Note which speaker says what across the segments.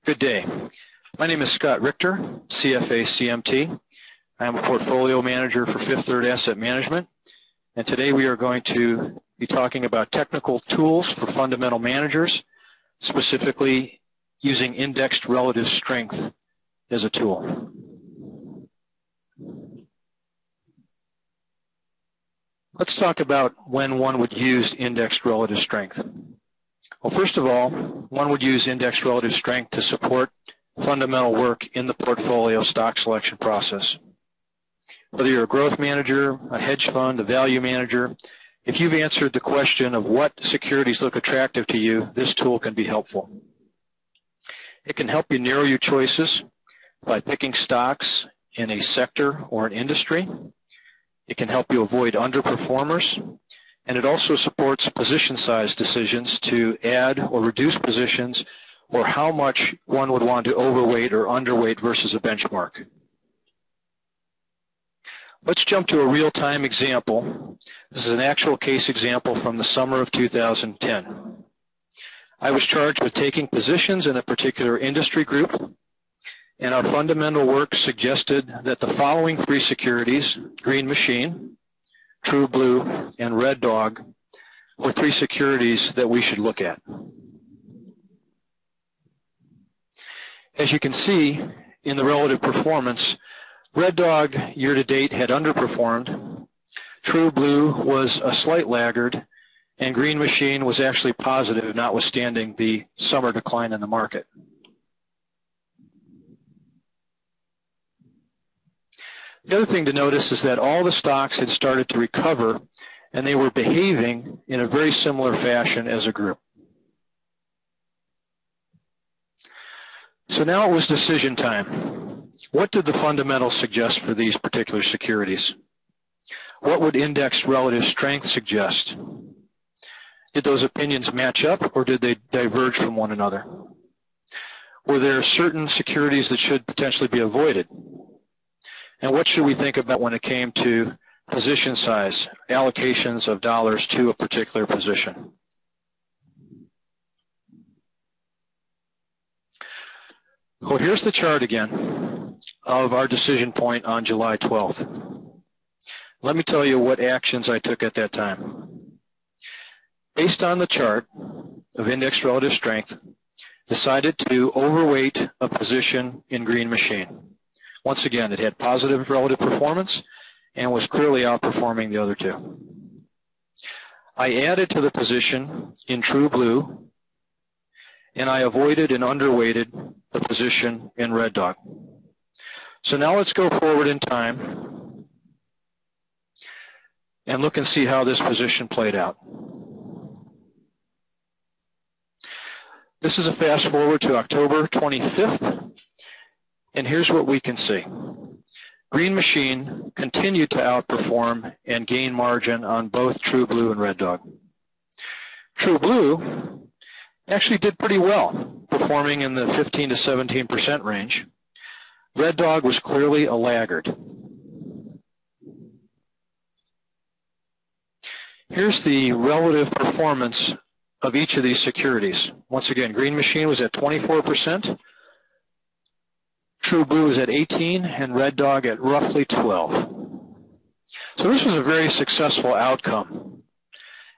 Speaker 1: Good day. My name is Scott Richter, CFA CMT. I am a portfolio manager for Fifth Third Asset Management, and today we are going to be talking about technical tools for fundamental managers, specifically using indexed relative strength as a tool. Let's talk about when one would use indexed relative strength. Well, first of all, one would use indexed relative strength to support fundamental work in the portfolio stock selection process. Whether you're a growth manager, a hedge fund, a value manager, if you've answered the question of what securities look attractive to you, this tool can be helpful. It can help you narrow your choices by picking stocks in a sector or an industry. It can help you avoid underperformers, and it also supports position size decisions to add or reduce positions or how much one would want to overweight or underweight versus a benchmark. Let's jump to a real-time example. This is an actual case example from the summer of 2010. I was charged with taking positions in a particular industry group, and our fundamental work suggested that the following three securities, Green Machine, True Blue, and Red Dog, were three securities that we should look at. As you can see in the relative performance, Red Dog year-to-date had underperformed, True Blue was a slight laggard, and Green Machine was actually positive, notwithstanding the summer decline in the market. The other thing to notice is that all the stocks had started to recover, and they were behaving in a very similar fashion as a group. So now it was decision time. What did the fundamentals suggest for these particular securities? What would indexed relative strength suggest? Did those opinions match up, or did they diverge from one another? Were there certain securities that should potentially be avoided? And what should we think about when it came to position size, allocations of dollars to a particular position? Well, here's the chart again of our decision point on July 12th. Let me tell you what actions I took at that time. Based on the chart of indexed relative strength, decided to overweight a position in Green Machine. Once again, it had positive relative performance and was clearly outperforming the other two. I added to the position in True Blue, and I avoided and underweighted the position in Red Dog. So now let's go forward in time and look and see how this position played out. This is a fast forward to October 25th. And here's what we can see. Green Machine continued to outperform and gain margin on both True Blue and Red Dog. True Blue actually did pretty well, performing in the 15 to 17% range. Red Dog was clearly a laggard. Here's the relative performance of each of these securities. Once again, Green Machine was at 24%. True Blue is at 18 and Red Dog at roughly 12. So this was a very successful outcome.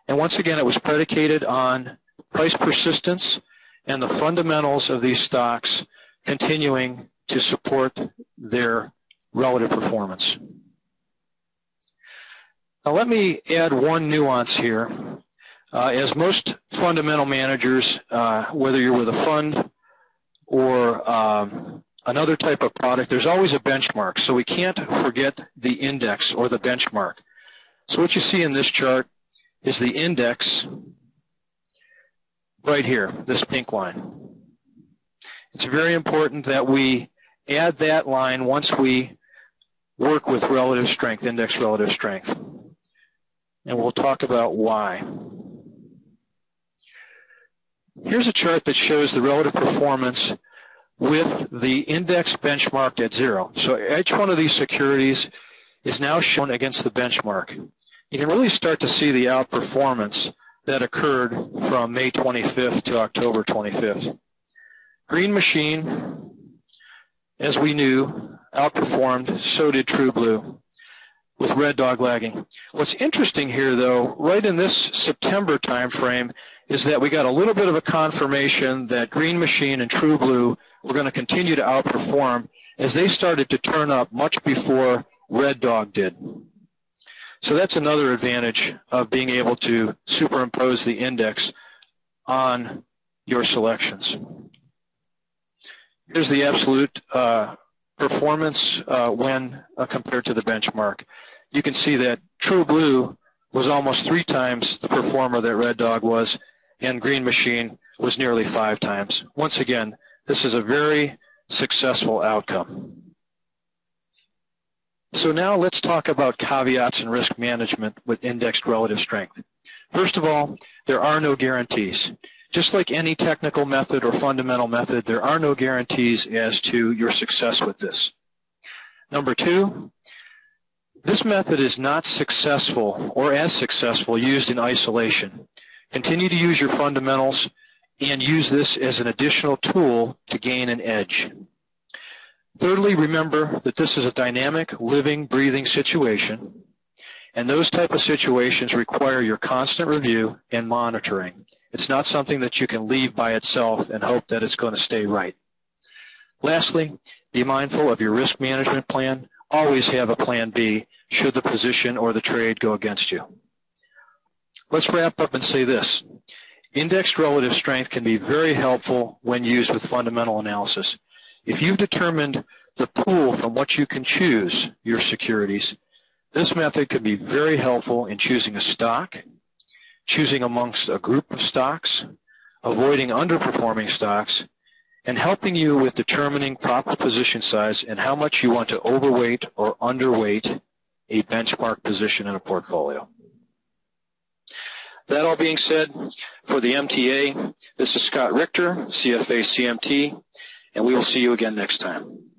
Speaker 1: And once again, it was predicated on price persistence and the fundamentals of these stocks continuing to support their relative performance. Now let me add one nuance here. As most fundamental managers, whether you're with a fund or another type of product, there's always a benchmark. So we can't forget the index or the benchmark. So what you see in this chart is the index right here, this pink line. It's very important that we add that line once we work with relative strength, index relative strength. And we'll talk about why. Here's a chart that shows the relative performance with the index benchmarked at 0. So each one of these securities is now shown against the benchmark. You can really start to see the outperformance that occurred from May 25th to October 25th. Green Machine, as we knew, outperformed, so did True Blue, with Red Dog lagging. What's interesting here, though, right in this September timeframe, is that we got a little bit of a confirmation that Green Machine and True Blue were going to continue to outperform as they started to turn up much before Red Dog did. So that's another advantage of being able to superimpose the index on your selections. Here's the absolute performance when compared to the benchmark. You can see that True Blue was almost 3 times the performer that Red Dog was, and Green Machine was nearly 5 times. Once again, this is a very successful outcome. So now let's talk about caveats and risk management with indexed relative strength. First of all, there are no guarantees. Just like any technical method or fundamental method, there are no guarantees as to your success with this. Number 2, this method is not successful or as successful used in isolation. Continue to use your fundamentals and use this as an additional tool to gain an edge. Thirdly, remember that this is a dynamic, living, breathing situation, and those type of situations require your constant review and monitoring. It's not something that you can leave by itself and hope that it's going to stay right. Lastly, be mindful of your risk management plan. Always have a plan B should the position or the trade go against you. Let's wrap up and say this. Indexed relative strength can be very helpful when used with fundamental analysis. If you've determined the pool from which you can choose your securities, this method can be very helpful in choosing a stock, choosing amongst a group of stocks, avoiding underperforming stocks, and helping you with determining proper position size and how much you want to overweight or underweight a benchmark position in a portfolio. That all being said, for the MTA, this is Scott Richter, CFA CMT, and we will see you again next time.